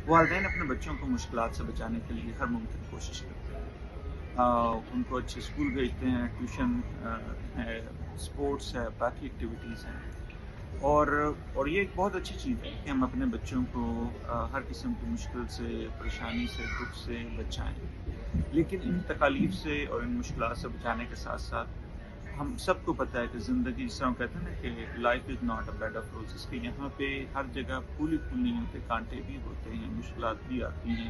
والدین اپنے بچوں کو مشکلات سے بچانے کے لیے ہر ممکن کوشش کرتے ہیں۔ ان کو اچھے اسکول بھیجتے ہیں، ٹیوشن ہے، اسپورٹس ہے، باقی ایکٹیویٹیز ہیں، اور یہ ایک بہت اچھی چیز ہے کہ ہم اپنے بچوں کو ہر قسم کی مشکل سے، پریشانی سے، دکھ سے بچائیں۔ لیکن ان تکالیف سے اور ان مشکلات سے بچانے کے ساتھ ساتھ ہم سب کو پتہ ہے کہ زندگی، جس طرح ہم کہتے ہیں نا کہ life is not a bad of roses, کہ یہاں پہ ہر جگہ پھول ہی پھول نہیں ہوتے، کانٹے بھی ہوتے ہیں، مشکلات بھی آتی ہیں،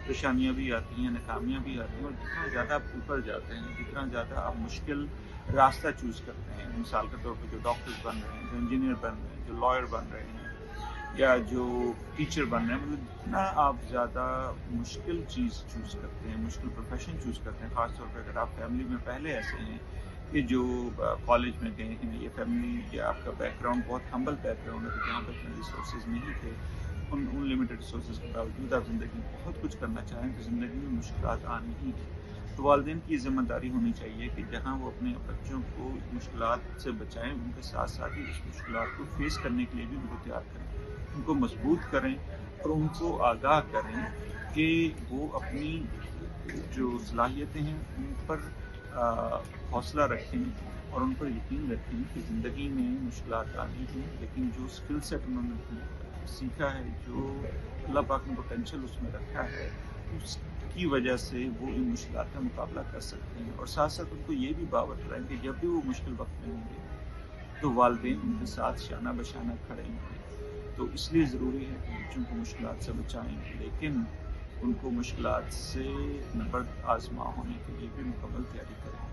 پریشانیاں بھی آتی ہیں، ناکامیاں بھی آتی ہیں، اور جتنا زیادہ آپ اوپر جاتے ہیں، جتنا زیادہ آپ مشکل راستہ چوز کرتے ہیں، مثال کے طور پہ جو ڈاکٹرز بن رہے ہیں، جو انجینئر بن رہے ہیں، جو لائر بن رہے ہیں، یا جو ٹیچر بن رہے ہیں، مطلب جتنا آپ زیادہ مشکل چیز چوز کرتے ہیں، مشکل پروفیشن چوز کرتے ہیں، خاص طور پہ اگر آپ فیملی میں پہلے ایسے ہیں کہ جو کالج میں گئے ہیں، یا فیملی یا آپ کا بیک گراؤنڈ بہت ہمبل بیک گراؤنڈ ہے، کہ جہاں پہ اتنے ریسورسز نہیں تھے، ان لمیٹڈ ریسورسز کے باوجود آپ زندگی میں بہت کچھ کرنا چاہیں تو زندگی میں مشکلات آنی ہی ہیں۔ تو والدین کی یہ ذمہ داری ہونی چاہیے کہ جہاں وہ اپنے بچوں کو مشکلات سے بچائیں، ان کے ساتھ ساتھ ہی اس مشکلات کو فیس کرنے کے لیے بھی ان کو تیار کریں، ان کو مضبوط کریں، اور ان کو آگاہ کریں کہ وہ اپنی جو صلاحیتیں ہیں ان پر حوصلہ رکھیں، اور ان پر یقین رکھیں کہ زندگی میں مشکلات آنی ہیں، لیکن جو اسکل سیٹ انہوں نے سیکھا ہے، جو اللہ پاک نے پوٹینشیل اس میں رکھا ہے، اس کی وجہ سے وہ ان مشکلات کا مقابلہ کر سکتے ہیں، اور ساتھ ساتھ ان کو یہ بھی باور کرائیں کہ جب بھی وہ مشکل وقت میں ہوں گے تو والدین ان کے ساتھ شانہ بشانہ کھڑے ہوں گے۔ تو اس لیے ضروری ہے کہ بچوں کو مشکلات سے بچائیں، لیکن ان کو مشکلات سے نبرد آزما ہونے کے لیے بھی مکمل تیاری کریں۔